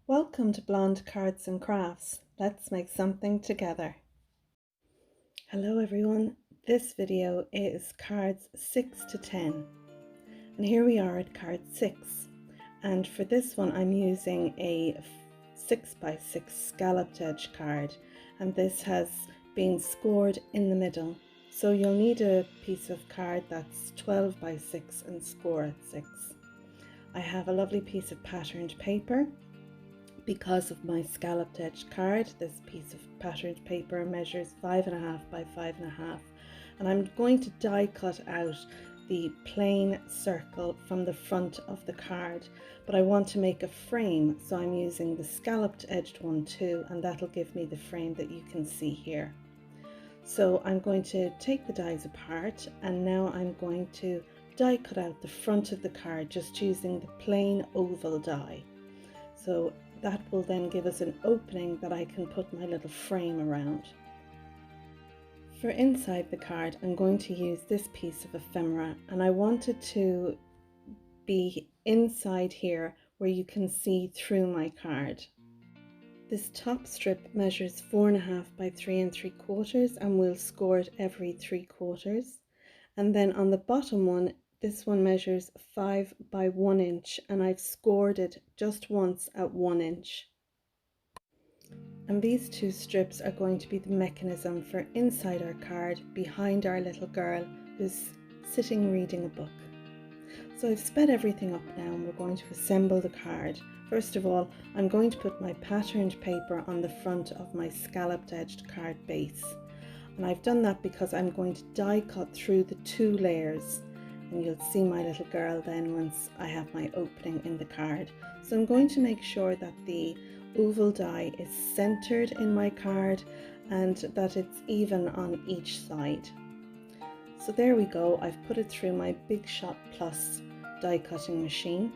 Welcome to Blonde Cards and Crafts. Let's make something together. Hello everyone, this video is cards 6 to 10 and here we are at card 6, and for this one I'm using a 6x6 scalloped edge card, and this has been scored in the middle, so you'll need a piece of card that's 12x6 and score at 6. I have a lovely piece of patterned paper. Because of my scalloped edge card, this piece of patterned paper measures 5.5 by 5.5, and I'm going to die cut out the plain circle from the front of the card, but I want to make a frame, so I'm using the scalloped edged one too, and that'll give me the frame that you can see here. So I'm going to take the dies apart, and now I'm going to die cut out the front of the card just using the plain oval die. So that will then give us an opening that I can put my little frame around. For inside the card, I'm going to use this piece of ephemera, and I want it to be inside here where you can see through my card. This top strip measures 4.5 by 3 3/4, and we'll score it every 3/4. And then on the bottom one, this one measures 5 by 1 inch, and I've scored it just once at 1 inch. And these two strips are going to be the mechanism for inside our card, behind our little girl who's sitting reading a book. So I've sped everything up now, and we're going to assemble the card. First of all, I'm going to put my patterned paper on the front of my scalloped edged card base. And I've done that because I'm going to die cut through the 2 layers, and you'll see my little girl then once I have my opening in the card. So I'm going to make sure that the oval die is centered in my card and that it's even on each side. So there we go, I've put it through my Big Shot Plus die cutting machine,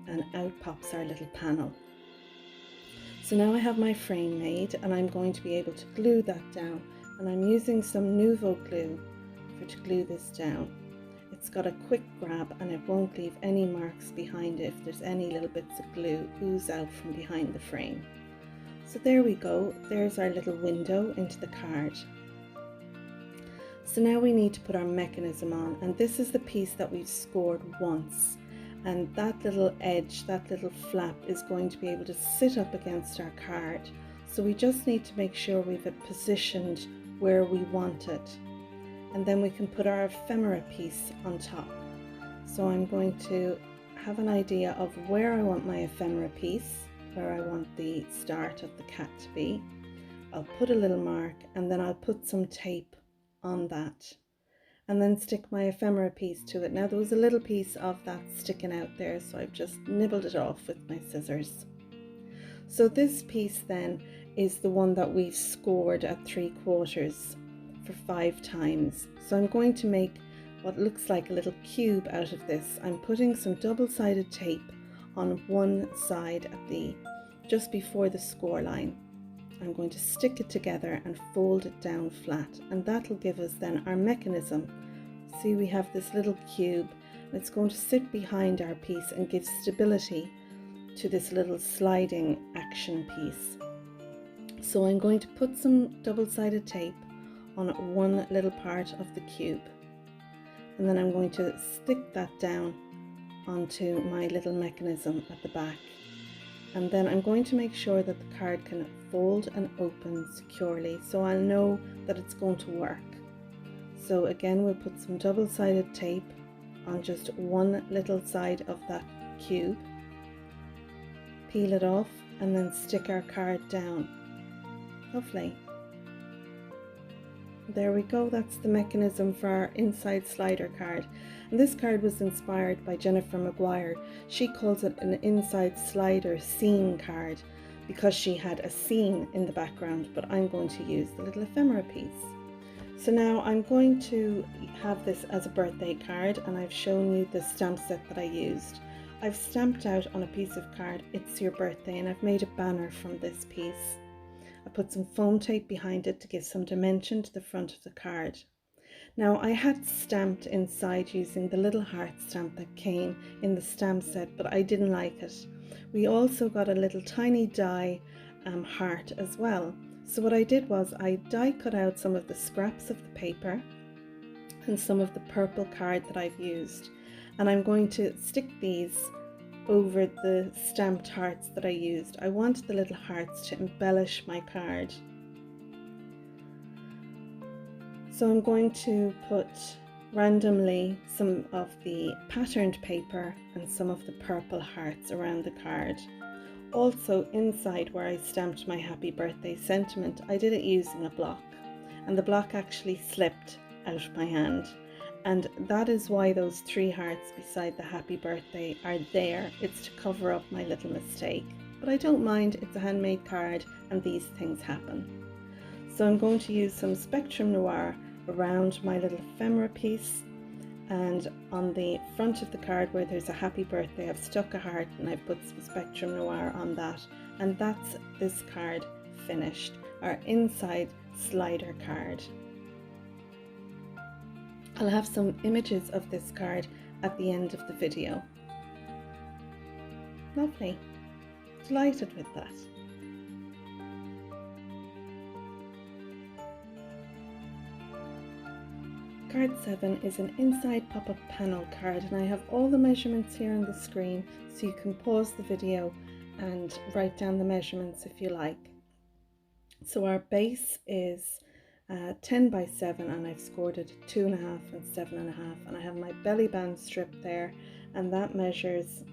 and out pops our little panel. So now I have my frame made, and I'm going to be able to glue that down, and I'm using some Nuvo glue to glue this down. It's got a quick grab and it won't leave any marks behind it if there's any little bits of glue ooze out from behind the frame. So there we go, there's our little window into the card. So now we need to put our mechanism on, and this is the piece that we've scored once, and that little edge, that little flap is going to be able to sit up against our card. So we just need to make sure we've it positioned where we want it, and then we can put our ephemera piece on top. So I'm going to have an idea of where I want my ephemera piece, where I want the start of the cat to be. I'll put a little mark, and then I'll put some tape on that, and then stick my ephemera piece to it. Now there was a little piece of that sticking out there, so I've just nibbled it off with my scissors. So this piece then is the one that we've scored at 3/4 for 5 times. So I'm going to make what looks like a little cube out of this. I'm putting some double-sided tape on one side at the just before the score line. I'm going to stick it together and fold it down flat, and that'll give us then our mechanism. See, we have this little cube, and it's going to sit behind our piece and give stability to this little sliding action piece. So I'm going to put some double-sided tape on one little part of the cube, and then I'm going to stick that down onto my little mechanism at the back, and then I'm going to make sure that the card can fold and open securely, so I'll know that it's going to work. So again, we'll put some double-sided tape on just one little side of that cube, peel it off, and then stick our card down. Lovely. There we go, that's the mechanism for our inside slider card. And this card was inspired by Jennifer McGuire. She calls it an inside slider scene card because she had a scene in the background, but I'm going to use the little ephemera piece. So now I'm going to have this as a birthday card, and I've shown you the stamp set that I used. I've stamped out on a piece of card, "It's your birthday," and I've made a banner from this piece. I put some foam tape behind it to give some dimension to the front of the card. Now I had stamped inside using the little heart stamp that came in the stamp set, but I didn't like it. We also got a little tiny die heart as well. So what I did was I die cut out some of the scraps of the paper and some of the purple card that I've used, and I'm going to stick these over the stamped hearts that I used. I want the little hearts to embellish my card. So I'm going to put randomly some of the patterned paper and some of the purple hearts around the card. Also inside where I stamped my happy birthday sentiment, I did it using a block, and the block actually slipped out of my hand, and that is why those 3 hearts beside the happy birthday are there. It's to cover up my little mistake, but I don't mind, it's a handmade card and these things happen. So I'm going to use some Spectrum Noir around my little ephemera piece, and on the front of the card where there's a happy birthday I've stuck a heart and I've put some Spectrum Noir on that, and that's this card finished, our inside slider card. I'll have some images of this card at the end of the video. Lovely, delighted with that. Card 7 is an inside pop-up panel card, and I have all the measurements here on the screen, so you can pause the video and write down the measurements if you like. So our base is 10 by 7, and I've scored it 2.5 and 7.5, and I have my belly band strip there, and that measures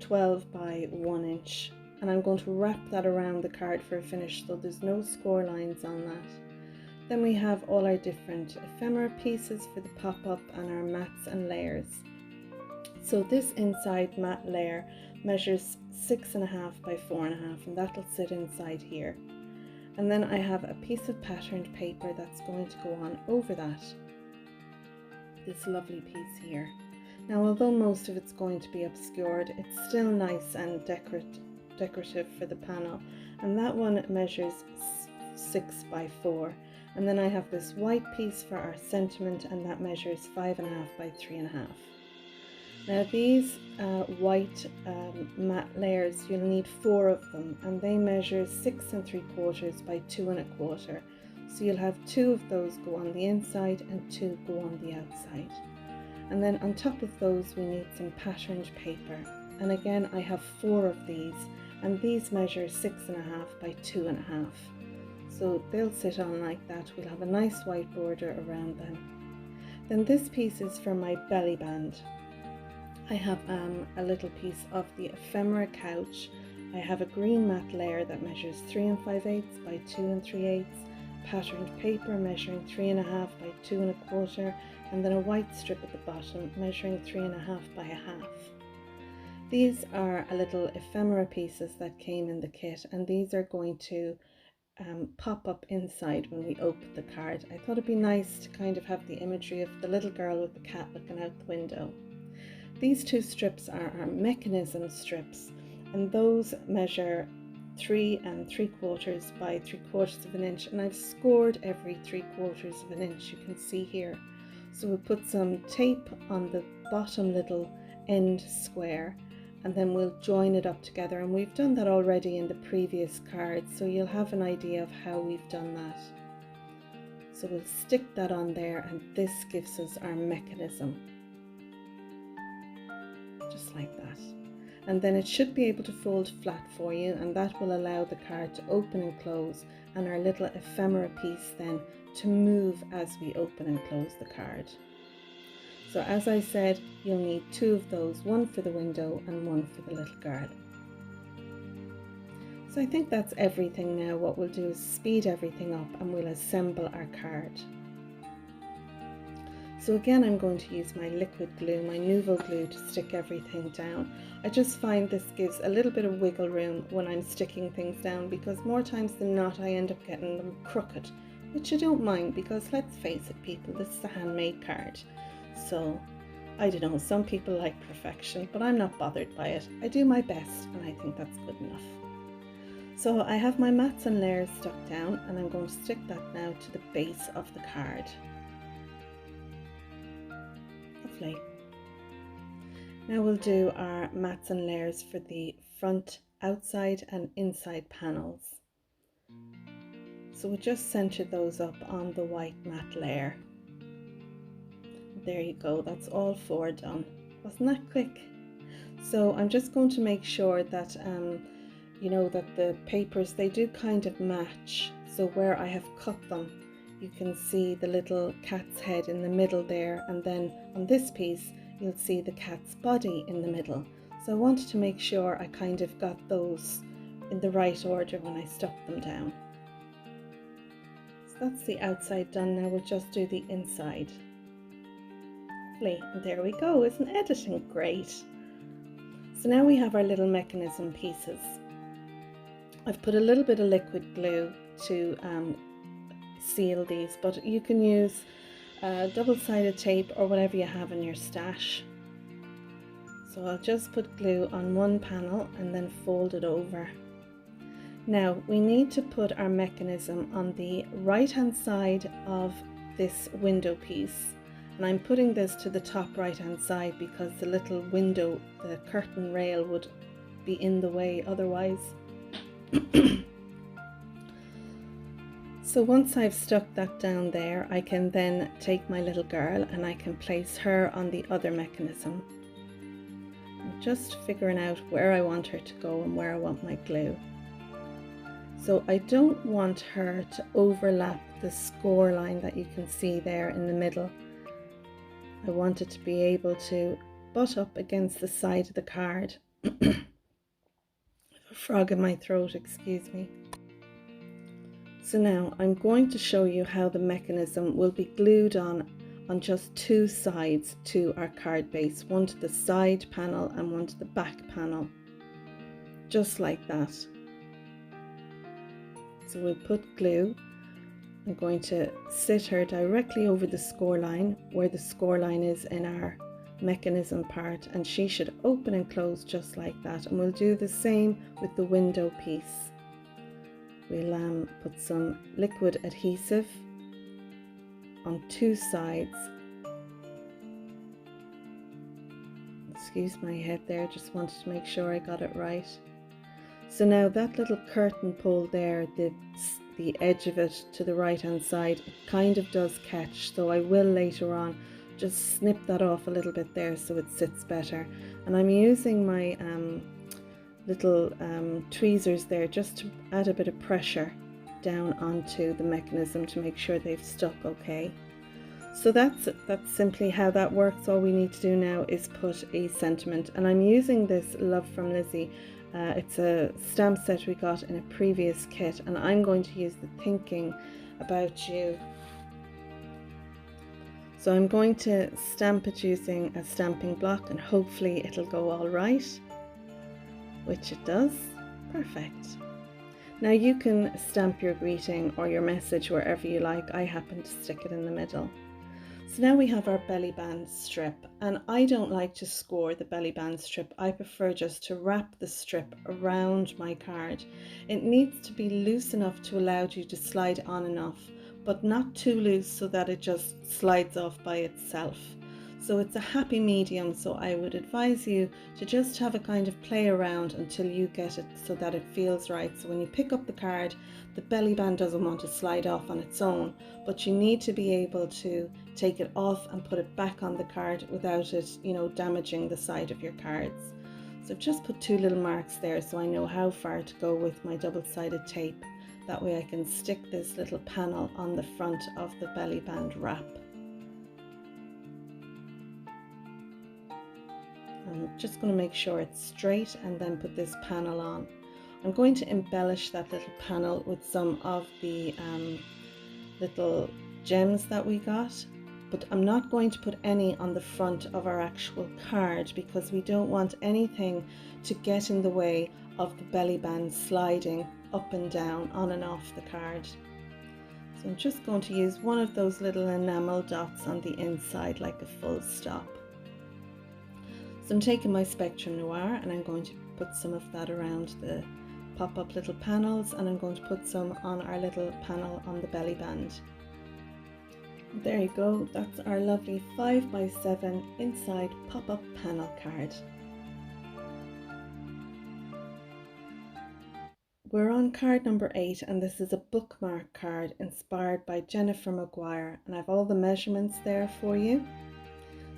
12 by 1 inch, and I'm going to wrap that around the card for a finish, so there's no score lines on that. Then we have all our different ephemera pieces for the pop-up and our mats and layers. So this inside mat layer measures 6.5 by 4.5, and that'll sit inside here. And then I have a piece of patterned paper that's going to go on over that, this lovely piece here. Now, although most of it's going to be obscured, it's still nice and decorative for the panel, and that one measures 6 by 4. And then I have this white piece for our sentiment, and that measures 5.5 by 3.5. Now these white matte layers, you'll need 4 of them, and they measure 6 3/4 by 2 1/4. So you'll have 2 of those go on the inside and 2 go on the outside. And then on top of those we need some patterned paper, and again I have 4 of these, and these measure 6.5 by 2.5. So they'll sit on like that. We'll have a nice white border around them. Then this piece is for my belly band. I have a little piece of the ephemera couch. I have a green matte layer that measures 3 5/8 by 2 3/8, patterned paper measuring 3.5 by 2 1/4, and then a white strip at the bottom measuring 3.5 by 1/2. These are a little ephemera pieces that came in the kit, and these are going to pop up inside when we open the card. I thought it'd be nice to kind of have the imagery of the little girl with the cat looking out the window. These 2 strips are our mechanism strips, and those measure 3 3/4 by 3/4 of an inch, and I've scored every 3/4 of an inch, you can see here. So we'll put some tape on the bottom little end square, and then we'll join it up together, and we've done that already in the previous card, so you'll have an idea of how we've done that. So we'll stick that on there, and this gives us our mechanism, just like that. And then it should be able to fold flat for you, and that will allow the card to open and close, and our little ephemera piece then to move as we open and close the card. So as I said, you'll need 2 of those, one for the window and one for the little girl. So I think that's everything now. What we'll do is speed everything up and we'll assemble our card. So again, I'm going to use my liquid glue, my Nuvo glue, to stick everything down. I just find this gives a little bit of wiggle room when I'm sticking things down, because more times than not I end up getting them crooked, which I don't mind, because let's face it people, this is a handmade card. So I don't know, some people like perfection, but I'm not bothered by it. I do my best and I think that's good enough. So I have my mats and layers stuck down, and I'm going to stick that now to the base of the card. Lovely. Now we'll do our mats and layers for the front outside and inside panels. So we'll just center those up on the white matte layer. There you go, that's all 4 done. Wasn't that quick? So I'm just going to make sure that you know, that the papers, they do kind of match. So where I have cut them, you can see the little cat's head in the middle there, and then on this piece you'll see the cat's body in the middle. So I wanted to make sure I kind of got those in the right order when I stuck them down. So that's the outside done. Now we'll just do the inside. Lovely, and there we go. Isn't editing great? So now we have our little mechanism pieces. I've put a little bit of liquid glue to seal these, but you can use double-sided tape or whatever you have in your stash. So I'll just put glue on one panel and then fold it over. Now we need to put our mechanism on the right hand side of this window piece, and I'm putting this to the top right hand side because the little window, the curtain rail, would be in the way otherwise. So once I've stuck that down there, I can then take my little girl and I can place her on the other mechanism. I'm just figuring out where I want her to go and where I want my glue. So I don't want her to overlap the score line that you can see there in the middle. I want it to be able to butt up against the side of the card. I have a frog in my throat, excuse me. So now I'm going to show you how the mechanism will be glued on just 2 sides to our card base, one to the side panel and one to the back panel, just like that. So we'll put glue. I'm going to sit her directly over the score line, where the score line is in our mechanism part, and she should open and close just like that. And we'll do the same with the window piece. We'll put some liquid adhesive on 2 sides. Excuse my head there, just wanted to make sure I got it right. So now that little curtain pole there, the edge of it to the right hand side, it kind of does catch, so I will later on just snip that off a little bit there so it sits better. And I'm using my little tweezers there just to add a bit of pressure down onto the mechanism to make sure they've stuck okay. So that's simply how that works. All we need to do now is put a sentiment, and I'm using this Love from Lizi. It's a stamp set we got in a previous kit, and I'm going to use the Thinking About You. So I'm going to stamp it using a stamping block, and hopefully it'll go all right, which it does. Perfect. Now you can stamp your greeting or your message wherever you like. I happen to stick it in the middle. So now we have our belly band strip, and I don't like to score the belly band strip. I prefer just to wrap the strip around my card. It needs to be loose enough to allow you to slide on and off, but not too loose so that it just slides off by itself. So it's a happy medium, so I would advise you to just have a kind of play around until you get it so that it feels right. So when you pick up the card, the belly band doesn't want to slide off on its own, but you need to be able to take it off and put it back on the card without it, you know, damaging the side of your cards. So I've just put 2 little marks there so I know how far to go with my double-sided tape. That way I can stick this little panel on the front of the belly band wrap. I'm just going to make sure it's straight and then put this panel on. I'm going to embellish that little panel with some of the little gems that we got, but I'm not going to put any on the front of our actual card because we don't want anything to get in the way of the belly band sliding up and down, on and off the card. So I'm just going to use one of those little enamel dots on the inside like a full stop. So I'm taking my Spectrum Noir and I'm going to put some of that around the pop-up little panels, and I'm going to put some on our little panel on the belly band. There you go, that's our lovely 5x7 inside pop-up panel card. We're on card number 8, and this is a bookmark card inspired by Jennifer McGuire, and I have all the measurements there for you.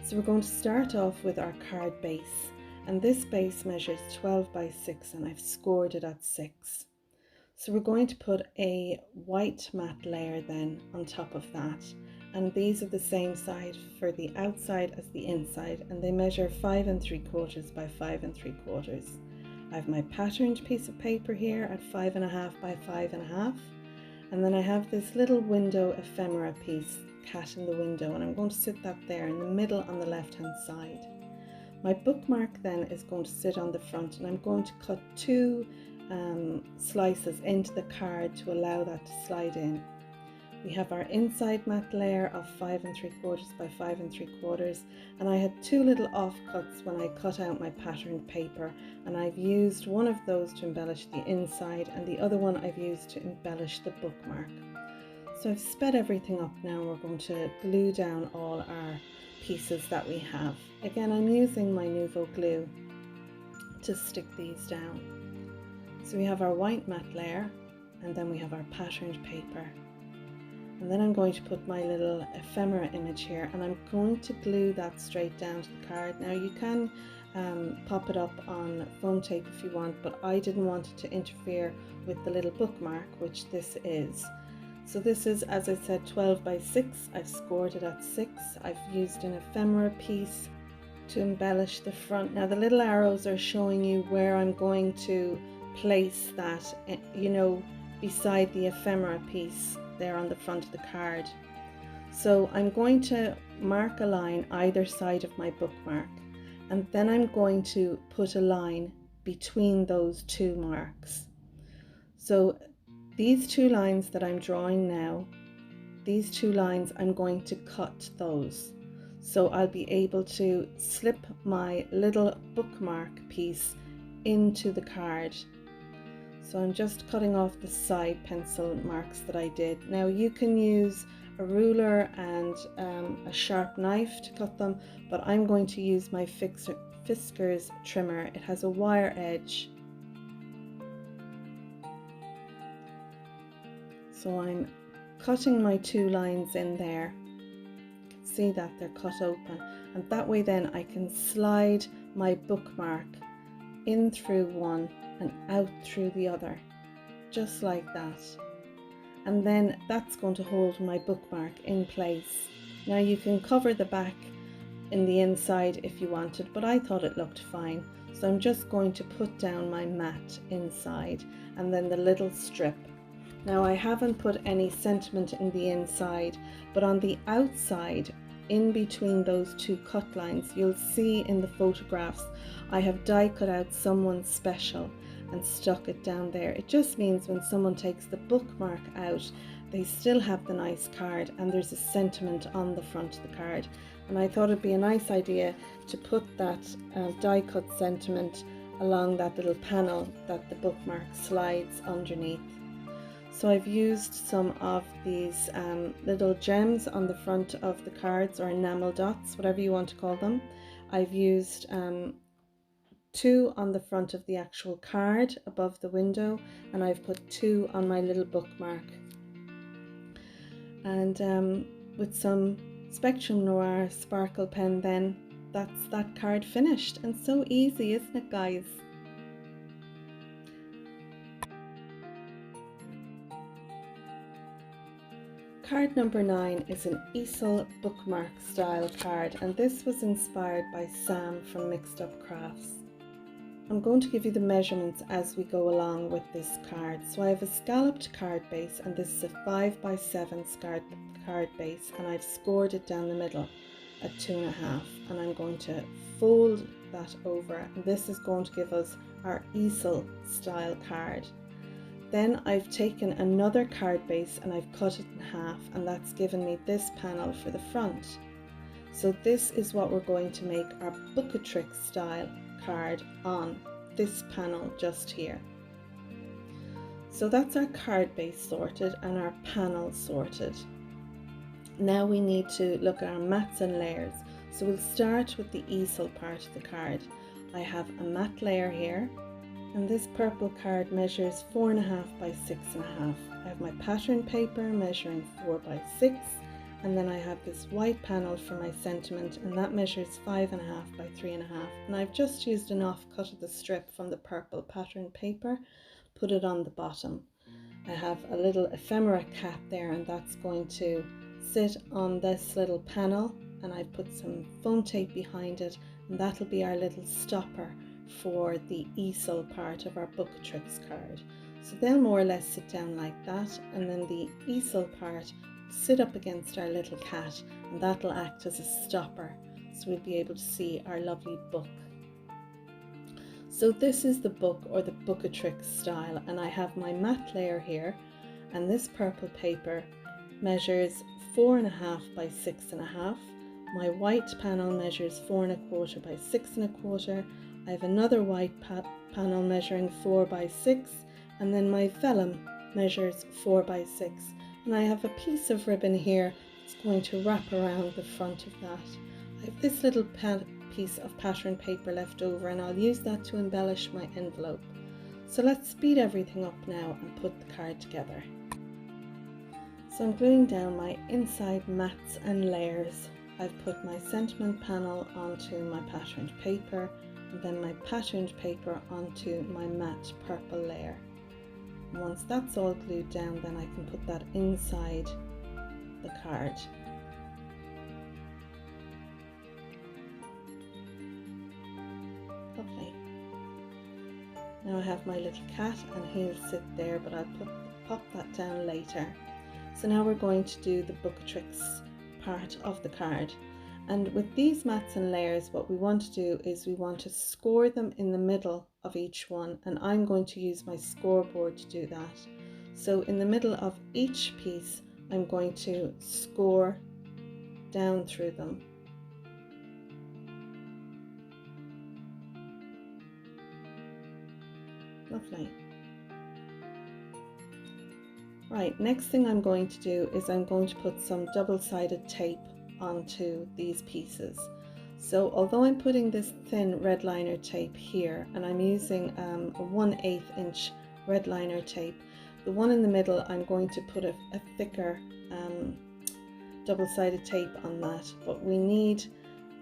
So we're going to start off with our card base, and this base measures 12 by 6 and I've scored it at 6. So we're going to put a white matte layer then on top of that, and these are the same size for the outside as the inside, and they measure 5 3/4 by 5 3/4. I have my patterned piece of paper here at 5.5 by 5.5, and then I have this little window ephemera piece, cat in the window, and I'm going to sit that there in the middle on the left hand side. My bookmark then is going to sit on the front, and I'm going to cut 2 slices into the card to allow that to slide in. We have our inside matte layer of 5 3/4 by 5 3/4, and I had 2 little offcuts when I cut out my patterned paper, and I've used one of those to embellish the inside and the other one I've used to embellish the bookmark. So I've sped everything up now. We're going to glue down all our pieces that we have. Again, I'm using my Nuvo glue to stick these down. So we have our white matte layer, and then we have our patterned paper. And then I'm going to put my little ephemera image here, and I'm going to glue that straight down to the card. Now you can pop it up on foam tape if you want, but I didn't want it to interfere with the little bookmark, which this is. So this is, as I said, 12 by 6. I've scored it at 6. I've used an ephemera piece to embellish the front. Now the little arrows are showing you where I'm going to place that, you know, beside the ephemera piece there on the front of the card. So I'm going to mark a line either side of my bookmark, and then I'm going to put a line between those 2 marks. So these 2 lines that I'm drawing now, these 2 lines, I'm going to cut those. So I'll be able to slip my little bookmark piece into the card. So I'm just cutting off the side pencil marks that I did. Now you can use a ruler and a sharp knife to cut them, but I'm going to use my Fiskars trimmer. It has a wire edge. So I'm cutting my 2 lines in there. You can see that they're cut open, and that way then I can slide my bookmark in through one and out through the other, just like that. And then that's going to hold my bookmark in place. Now you can cover the back in the inside if you wanted, but I thought it looked fine. So I'm just going to put down my mat inside, and then the little strip. Now I haven't put any sentiment in the inside, but on the outside, in between those 2 cut lines, you'll see in the photographs I have die cut out someone special and stuck it down there. It just means when someone takes the bookmark out, they still have the nice card, and there's a sentiment on the front of the card. And I thought it'd be a nice idea to put that die cut sentiment along that little panel that the bookmark slides underneath. So I've used some of these little gems on the front of the cards, or enamel dots, whatever you want to call them. I've used 2 on the front of the actual card above the window, and I've put 2 on my little bookmark. And with some Spectrum Noir sparkle pen, then that's that card finished. And so easy, isn't it, guys? Card number 9 is an Easel-Bookmark style card, and this was inspired by Sam from Mixed Up Crafts. I'm going to give you the measurements as we go along with this card. So I have a scalloped card base, and this is a 5 by 7 card base, and I've scored it down the middle at 2.5, and I'm going to fold that over, and this is going to give us our easel style card. Then I've taken another card base and I've cut it in half, and that's given me this panel for the front. So this is what we're going to make our Bookatrix style card on, this panel just here. So that's our card base sorted and our panel sorted. Now we need to look at our mats and layers. So we'll start with the easel part of the card. I have a matte layer here, And this purple card measures 4.5 by 6.5. I have my pattern paper measuring 4 by 6, and then I have this white panel for my sentiment, and that measures 5.5 by 3.5. And I've just used an offcut of the strip from the purple pattern paper, put it on the bottom. I have a little ephemera cat there, and that's going to sit on this little panel, and I've put some foam tape behind it, and that'll be our little stopper for the easel part of our Bookatrix card. So they'll more or less sit down like that, and then the easel part will sit up against our little cat, and that'll act as a stopper, so we'll be able to see our lovely book. So this is the book, or the Bookatrix style, and I have my matte layer here, and this purple paper measures 4.5 by 6.5. My white panel measures 4.25 by 6.25. I have another white panel measuring 4 by 6, and then my vellum measures 4 by 6. And I have a piece of ribbon here that's going to wrap around the front of that. I have this little piece of pattern paper left over, and I'll use that to embellish my envelope. So let's speed everything up now and put the card together. So I'm gluing down my inside mats and layers. I've put my sentiment panel onto my patterned paper, and then my patterned paper onto my matte purple layer. And once that's all glued down, then I can put that inside the card. Lovely. Now I have my little cat, and he'll sit there, but I'll pop that down later. So now we're going to do the Bookatrix part of the card. And with these mats and layers, what we want to do is we want to score them in the middle of each one, and I'm going to use my scoreboard to do that. So in the middle of each piece, I'm going to score down through them. Lovely. Right, next thing I'm going to do is I'm going to put some double-sided tape onto these pieces. So although I'm putting this thin red liner tape here, and I'm using a 1/8 inch red liner tape, the one in the middle I'm going to put a thicker double-sided tape on that, but we need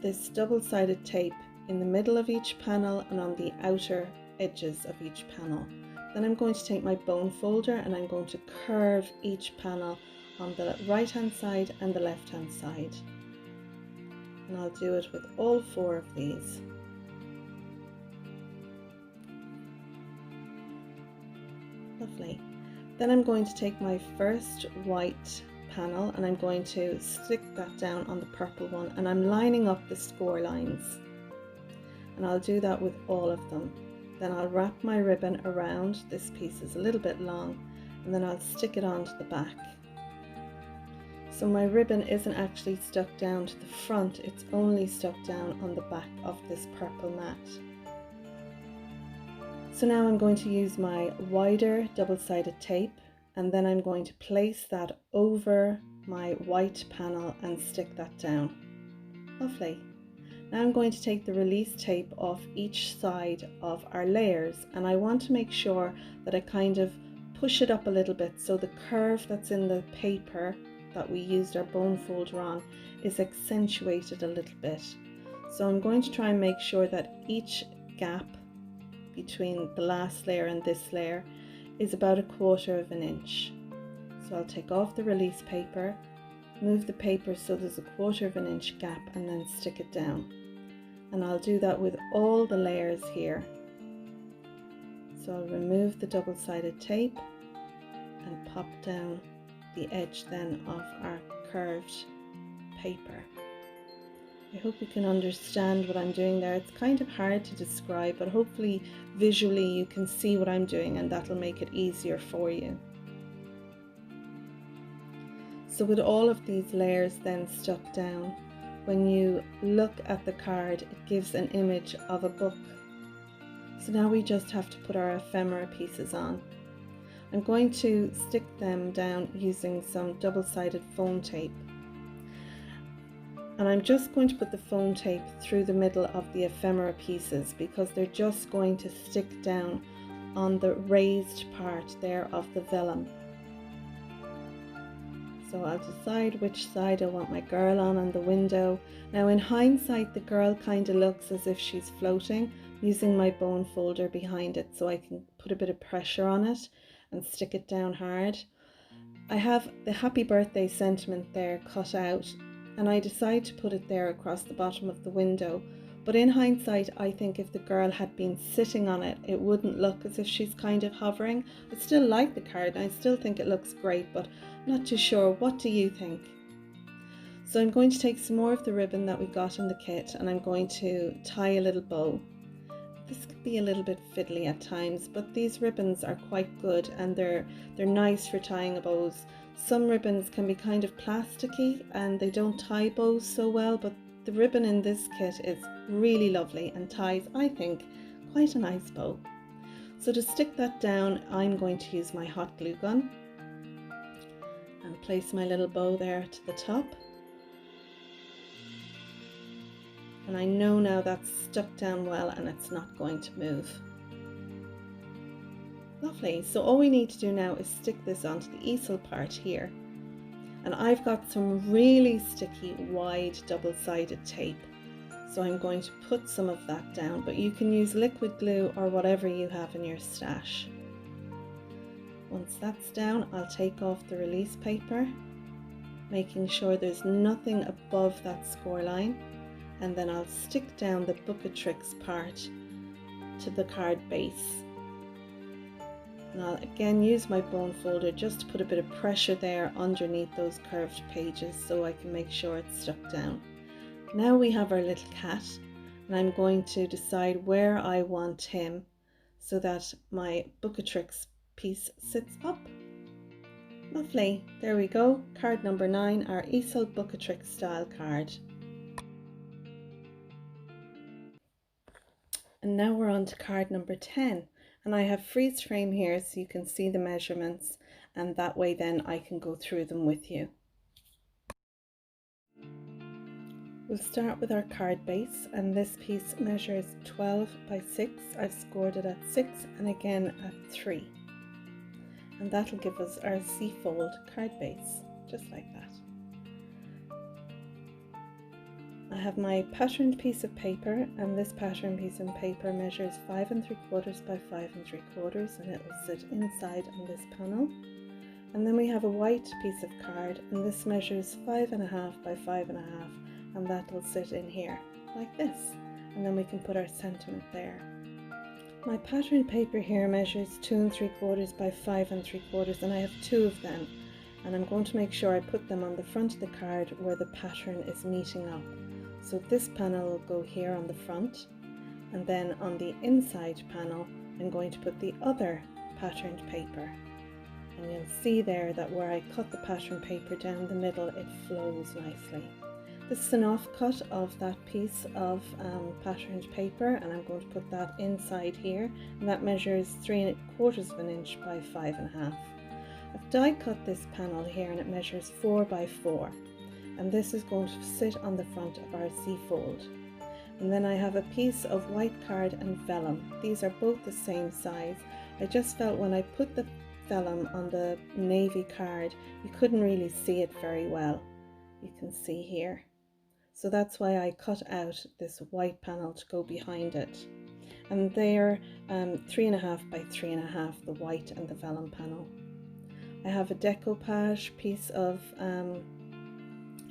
this double-sided tape in the middle of each panel and on the outer edges of each panel. Then I'm going to take my bone folder, and I'm going to curve each panel on the right hand side and the left hand side, and I'll do it with all 4 of these. Lovely. Then I'm going to take my first white panel, and I'm going to stick that down on the purple one, and I'm lining up the score lines, and I'll do that with all of them. Then I'll wrap my ribbon around. This piece is a little bit long, and then I'll stick it onto the back. So my ribbon isn't actually stuck down to the front, it's only stuck down on the back of this purple mat. So now I'm going to use my wider double-sided tape, and then I'm going to place that over my white panel and stick that down. Lovely. Now I'm going to take the release tape off each side of our layers, and I want to make sure that I kind of push it up a little bit so the curve that's in the paper that we used our bone folder on is accentuated a little bit. So I'm going to try and make sure that each gap between the last layer and this layer is about 1/4 inch. So I'll take off the release paper, move the paper so there's 1/4 inch gap, and then stick it down. And I'll do that with all the layers here. So I'll remove the double-sided tape and pop down the edge then of our curved paper. I hope you can understand what I'm doing there. It's kind of hard to describe, but hopefully visually you can see what I'm doing, and that'll make it easier for you. So with all of these layers then stuck down, when you look at the card, it gives an image of a book. So now we just have to put our ephemera pieces on. I'm going to stick them down using some double-sided foam tape. And I'm just going to put the foam tape through the middle of the ephemera pieces because they're just going to stick down on the raised part there of the vellum. So I'll decide which side I want my girl on the window. Now in hindsight, the girl kind of looks as if she's floating, using my bone folder behind it so I can put a bit of pressure on it and stick it down hard. I have the happy birthday sentiment there cut out, and I decide to put it there across the bottom of the window. But in hindsight, I think if the girl had been sitting on it, it wouldn't look as if she's kind of hovering. I still like the card and I still think it looks great, but I'm not too sure. What do you think? So I'm going to take some more of the ribbon that we got in the kit and I'm going to tie a little bow. This could be a little bit fiddly at times, but these ribbons are quite good and they're nice for tying bows. Some ribbons can be kind of plasticky and they don't tie bows so well, but the ribbon in this kit is really lovely and ties, I think, quite a nice bow. So to stick that down, I'm going to use my hot glue gun and place my little bow there to the top. And I know now that's stuck down well and it's not going to move. Lovely, so all we need to do now is stick this onto the easel part here. And I've got some really sticky wide double-sided tape. So I'm going to put some of that down, but you can use liquid glue or whatever you have in your stash. Once that's down, I'll take off the release paper, making sure there's nothing above that score line. And then I'll stick down the Bookatrix part to the card base. And I'll again use my bone folder just to put a bit of pressure there underneath those curved pages so I can make sure it's stuck down. Now we have our little cat and I'm going to decide where I want him so that my Bookatrix piece sits up. Lovely, there we go, card number 9, our Easel-Bookatrix style card. And now we're on to card number 10. And I have freeze frame here so you can see the measurements, and that way then I can go through them with you. We'll start with our card base, and this piece measures 12 by 6. I've scored it at 6 and again at 3. And that'll give us our C-fold card base, just like that. I have my patterned piece of paper, and this patterned piece of paper measures 5 3/4 by 5 3/4, and it will sit inside on this panel. And then we have a white piece of card, and this measures 5 1/2 by 5 1/2, and that will sit in here like this, and then we can put our sentiment there. My patterned paper here measures 2 3/4 by 5 3/4, and I have 2 of them, and I'm going to make sure I put them on the front of the card where the pattern is meeting up. So this panel will go here on the front, and then on the inside panel I'm going to put the other patterned paper, and you'll see there that where I cut the pattern paper down the middle, it flows nicely. This is an offcut of that piece of patterned paper, and I'm going to put that inside here, and that measures 3/4 of an inch by 5 1/2. I've die cut this panel here and it measures 4 by 4. And this is going to sit on the front of our C-fold. And then I have a piece of white card and vellum. These are both the same size. I just felt when I put the vellum on the navy card, you couldn't really see it very well. You can see here. So that's why I cut out this white panel to go behind it. And they're 3 1/2 by 3 1/2, the white and the vellum panel. I have a decoupage piece of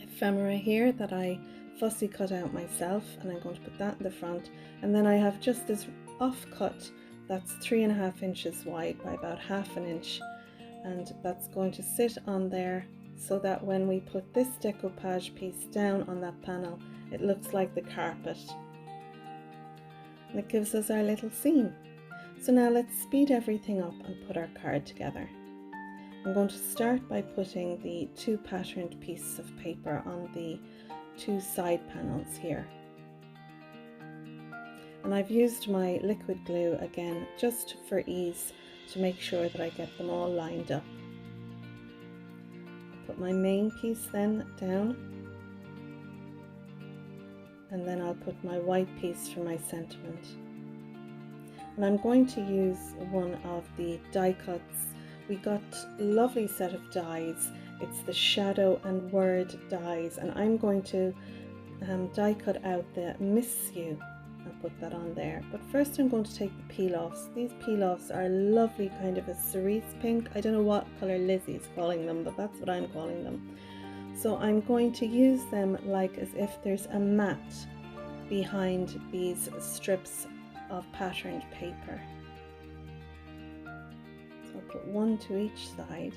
ephemera here that I fussy cut out myself, and I'm going to put that in the front. And then I have just this offcut that's 3 1/2 inches wide by about 1/2 inch, and that's going to sit on there so that when we put this decoupage piece down on that panel, it looks like the carpet, and it gives us our little scene. So now let's speed everything up and put our card together. I'm going to start by putting the 2 patterned pieces of paper on the 2 side panels here. And I've used my liquid glue again just for ease to make sure that I get them all lined up. I'll put my main piece then down, and then I'll put my white piece for my sentiment. and I'm going to use one of the die cuts. We got a lovely set of dies. It's the shadow and word dies, and I'm going to die cut out the Miss You and put that on there. But first I'm going to take the peel offs. These peel offs are a lovely kind of a cerise pink. I don't know what colour Lizzie's calling them, but that's what I'm calling them. So I'm going to use them like as if there's a mat behind these strips of patterned paper. So I'll put one to each side.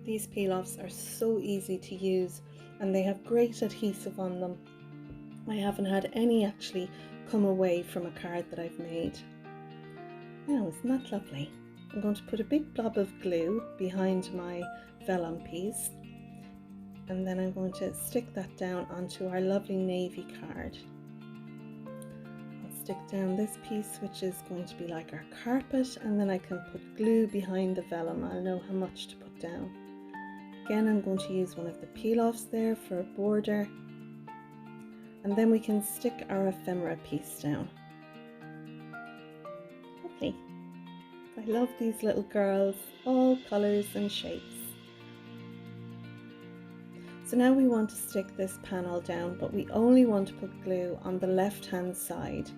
These peel offs are so easy to use and they have great adhesive on them. I haven't had any actually come away from a card that I've made. Now, isn't that lovely? I'm going to put a big blob of glue behind my vellum piece, and then I'm going to stick that down onto our lovely navy card. I'll stick down this piece, which is going to be like our carpet, and then I can put glue behind the vellum. I'll know how much to put down. Again, I'm going to use one of the peel offs there for a border, and then we can stick our ephemera piece down. Lovely. I love these little girls, all colours and shapes. So now we want to stick this panel down, but we only want to put glue on the left hand side.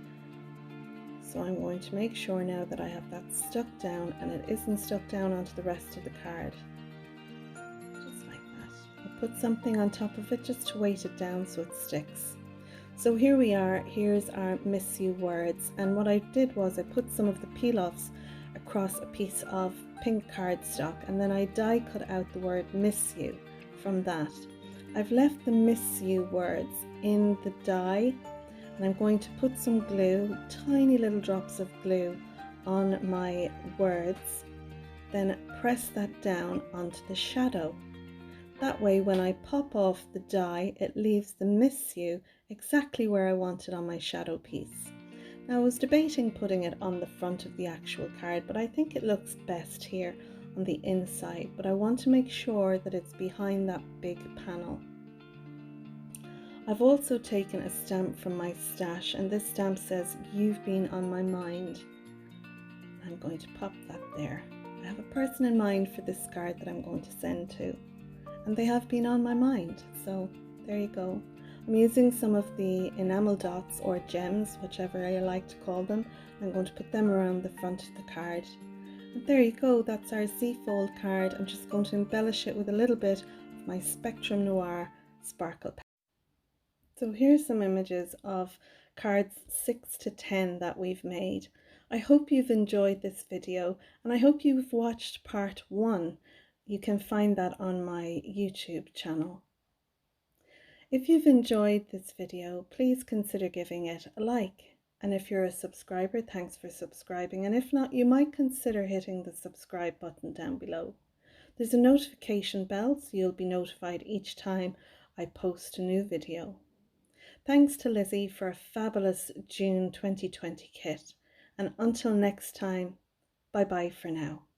So I'm going to make sure now that I have that stuck down and it isn't stuck down onto the rest of the card. Just like that. I'll put something on top of it just to weight it down so it sticks. So here we are, here's our Miss You words, and what I did was I put some of the peel offs across a piece of pink cardstock, and then I die cut out the word Miss You from that. I've left the Miss You words in the die, and I'm going to put some glue, tiny little drops of glue on my words, then press that down onto the shadow. That way when I pop off the die, it leaves the Miss You exactly where I want it on my shadow piece. Now I was debating putting it on the front of the actual card, but I think it looks best here on the inside, but I want to make sure that it's behind that big panel. I've also taken a stamp from my stash, and this stamp says, "You've been on my mind." I'm going to pop that there. I have a person in mind for this card that I'm going to send to, and they have been on my mind, so there you go. I'm using some of the enamel dots or gems, whichever I like to call them. I'm going to put them around the front of the card. And there you go, that's our Z-fold card. I'm just going to embellish it with a little bit of my Spectrum Noir sparkle pen. So here's some images of cards 6 to 10 that we've made. I hope you've enjoyed this video, and I hope you've watched part 1. You can find that on my YouTube channel. If you've enjoyed this video, please consider giving it a like. And if you're a subscriber, thanks for subscribing. And if not, you might consider hitting the subscribe button down below. There's a notification bell, so you'll be notified each time I post a new video. Thanks to Lizzie for a fabulous June 2020 kit. And until next time, bye bye for now.